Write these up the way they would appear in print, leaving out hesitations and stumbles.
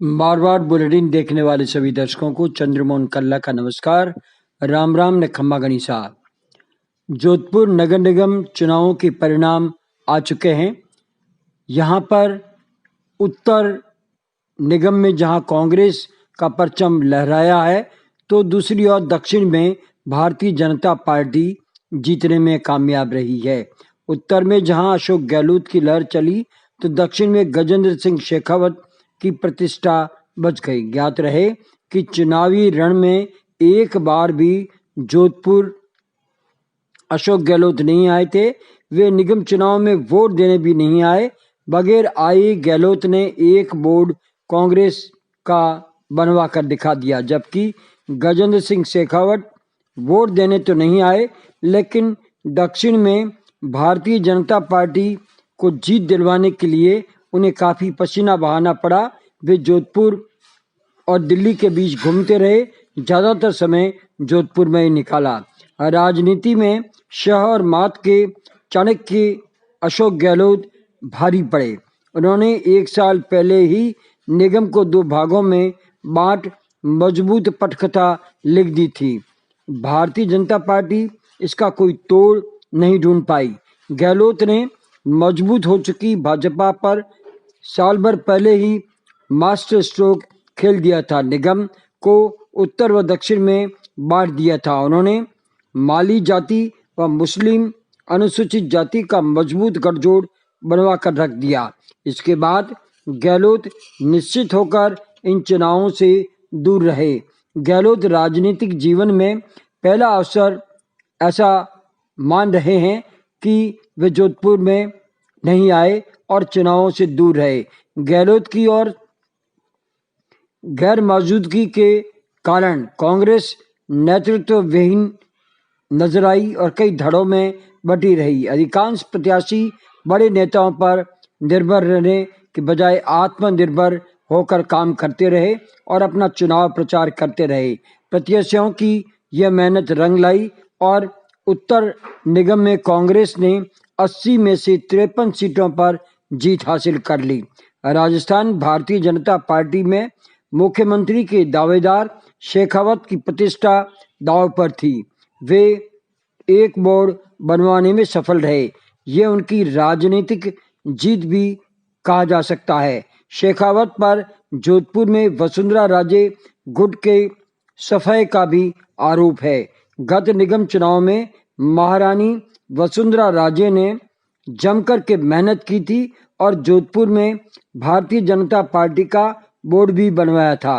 बार बार bulletin देखने वाले सभी दर्शकों को चंद्रमोहन कल्ला का नमस्कार। राम राम ने खम्मा गणिसा। जोधपुर नगर निगम चुनावों के परिणाम आ चुके हैं। यहाँ पर उत्तर निगम में जहाँ कांग्रेस का परचम लहराया है, तो दूसरी ओर दक्षिण में भारतीय जनता पार्टी जीतने में कामयाब रही है। उत्तर में जहाँ अशोक गहलोत की लहर चली, तो दक्षिण में गजेंद्र सिंह शेखावत की प्रतिष्ठा बच गई। ज्ञात रहे कि चुनावी रण में एक बार भी जोधपुर अशोक गहलोत नहीं आए थे। वे निगम चुनाव में वोट देने भी नहीं आए। बगैर आए गहलोत ने एक बोर्ड कांग्रेस का बनवा कर दिखा दिया, जबकि गजेंद्र सिंह शेखावत वोट देने तो नहीं आए, लेकिन दक्षिण में भारतीय जनता पार्टी को जीत दिलवाने के लिए उन्हें काफ़ी पसीना बहाना पड़ा। वे जोधपुर और दिल्ली के बीच घूमते रहे, ज़्यादातर समय जोधपुर में ही निकाला। राजनीति में शह और मात के चाणक्य अशोक गहलोत भारी पड़े। उन्होंने एक साल पहले ही निगम को 2 भागों में बांट मजबूत पटकथा लिख दी थी। भारतीय जनता पार्टी इसका कोई तोड़ नहीं ढूंढ पाई। गहलोत ने मजबूत हो चुकी भाजपा पर साल भर पहले ही मास्टर स्ट्रोक खेल दिया था। निगम को उत्तर व दक्षिण में बांट दिया था। उन्होंने माली जाति व मुस्लिम अनुसूचित जाति का मजबूत गठजोड़ बनवा कर रख दिया। इसके बाद गहलोत निश्चित होकर इन चुनावों से दूर रहे। गहलोत राजनीतिक जीवन में पहला अवसर ऐसा मान रहे हैं कि वे जोधपुर में नहीं आए और चुनावों से दूर रहे। गहलोत की और गैर मौजूदगी के कारण कांग्रेस नेतृत्व विहीन नजर आई और कई धड़ों में बटी रही। अधिकांश प्रत्याशी बड़े नेताओं पर निर्भर रहने के बजाय आत्मनिर्भर होकर काम करते रहे और अपना चुनाव प्रचार करते रहे। प्रत्याशियों की यह मेहनत रंग लाई और उत्तर निगम में कांग्रेस ने 80 में से 53 सीटों पर जीत हासिल कर ली। राजस्थान भारतीय जनता पार्टी में मुख्यमंत्री के दावेदार शेखावत की प्रतिष्ठा दांव पर थी। वे एक बोर्ड बनवाने में सफल रहे। ये उनकी राजनीतिक जीत भी कहा जा सकता है। शेखावत पर जोधपुर में वसुंधरा राजे गुट के सफाई का भी आरोप है। गत निगम चुनाव में महारानी वसुंधरा राजे ने जमकर के मेहनत की थी और जोधपुर में भारतीय जनता पार्टी का बोर्ड भी बनवाया था।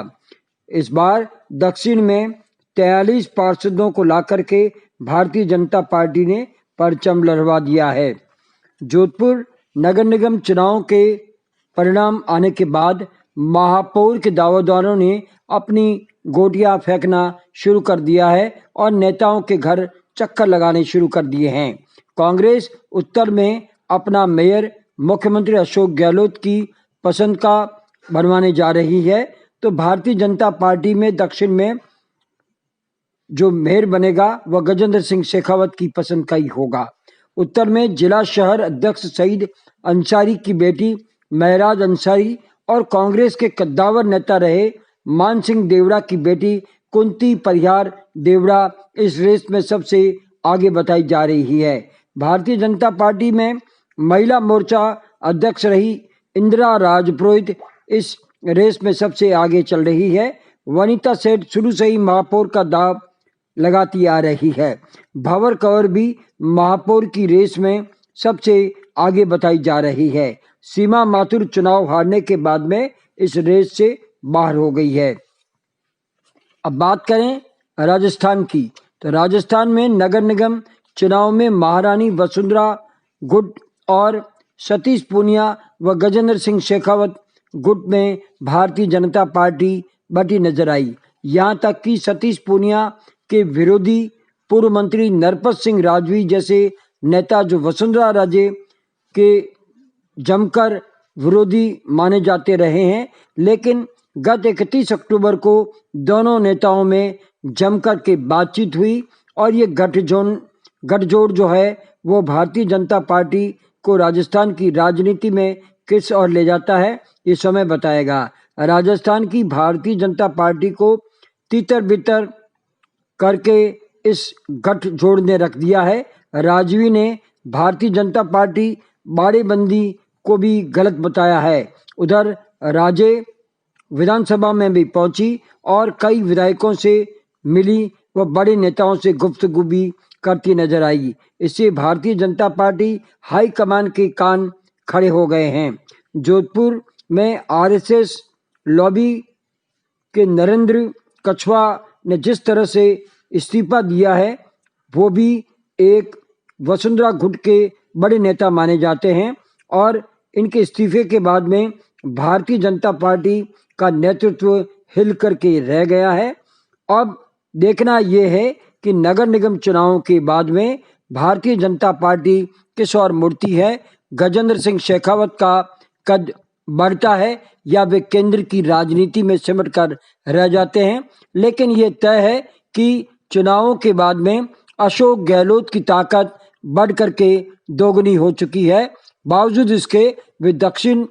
इस बार दक्षिण में 43 पार्षदों को लाकर के भारतीय जनता पार्टी ने परचम लहरा दिया है। जोधपुर नगर निगम चुनाव के परिणाम आने के बाद महापौर के दावेदारों ने अपनी गोटियां फेंकना शुरू कर दिया है और नेताओं के घर चक्कर लगाने शुरू कर दिए हैं। कांग्रेस उत्तर में अपना मेयर मुख्यमंत्री अशोक गहलोत की पसंद का बनवाने जा रही है, तो भारतीय जनता पार्टी में दक्षिण में जो मेयर बनेगा वह गजेंद्र सिंह शेखावत की पसंद का ही होगा। उत्तर में जिला शहर अध्यक्ष सईद अंसारी की बेटी महराज अंसारी और कांग्रेस के कद्दावर नेता रहे मान सिंह देवड़ा की बेटी कुंती परिहार देवड़ा इस रेस में सबसे आगे बताई जा रही है। भारतीय जनता पार्टी में महिला मोर्चा अध्यक्ष रही इंदिरा राजपुरोहित इस रेस में सबसे आगे चल रही है। वनिता सेठ शुरू से ही महापौर का दाव लगाती आ रही है। भंवर कौर भी महापौर की रेस में सबसे आगे बताई जा रही है। सीमा माथुर चुनाव हारने के बाद में इस रेस से बाहर हो गई है। अब बात करें राजस्थान की, तो राजस्थान में नगर निगम चुनाव में महारानी वसुंधरा गुट और सतीश पूनिया व गजेंद्र सिंह शेखावत गुट में भारतीय जनता पार्टी बटी नजर आई। यहाँ तक कि सतीश पूनिया के विरोधी पूर्व मंत्री नरपत सिंह राजवी जैसे नेता जो वसुंधरा राजे के जमकर विरोधी माने जाते रहे हैं, लेकिन गत 31 अक्टूबर को दोनों नेताओं में जमकर के बातचीत हुई और ये गठजोड़ जो है वो भारतीय जनता पार्टी को राजस्थान की राजनीति में किस ओर ले जाता है ये समय बताएगा। राजस्थान की भारतीय जनता पार्टी को तितर बितर करके इस गठजोड़ ने रख दिया है। राजवी ने भारतीय जनता पार्टी बाड़ेबंदी को भी गलत बताया है। उधर राजे विधानसभा में भी पहुंची और कई विधायकों से मिली व बड़े नेताओं से गुफ्तगू भी करती नजर आई। इससे भारतीय जनता पार्टी हाईकमान के कान खड़े हो गए हैं। जोधपुर में आरएसएस लॉबी के नरेंद्र कछवा ने जिस तरह से इस्तीफा दिया है, वो भी एक वसुंधरा गुट के बड़े नेता माने जाते हैं और इनके इस्तीफे के बाद में भारतीय जनता पार्टी का नेतृत्व हिल करके रह गया है। अब देखना यह है कि नगर निगम चुनावों के बाद में भारतीय जनता पार्टी किस ओर मुड़ती है। गजेंद्र सिंह शेखावत का कद बढ़ता है या वे केंद्र की राजनीति में सिमट कर रह जाते हैं। लेकिन ये तय है कि चुनावों के बाद में अशोक गहलोत की ताकत बढ़ करके दोगुनी हो चुकी है। बावजूद इसके वे दक्षिण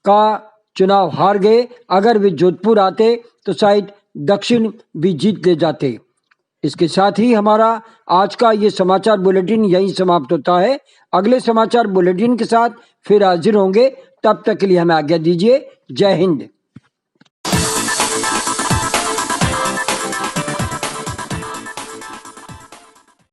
का चुनाव हार गए। अगर वे जोधपुर आते तो शायद दक्षिण भी जीत ले जाते। इसके साथ ही हमारा आज का ये समाचार बुलेटिन यहीं समाप्त होता है। अगले समाचार बुलेटिन के साथ फिर हाजिर होंगे। तब तक के लिए हमें आज्ञा दीजिए। जय हिंद।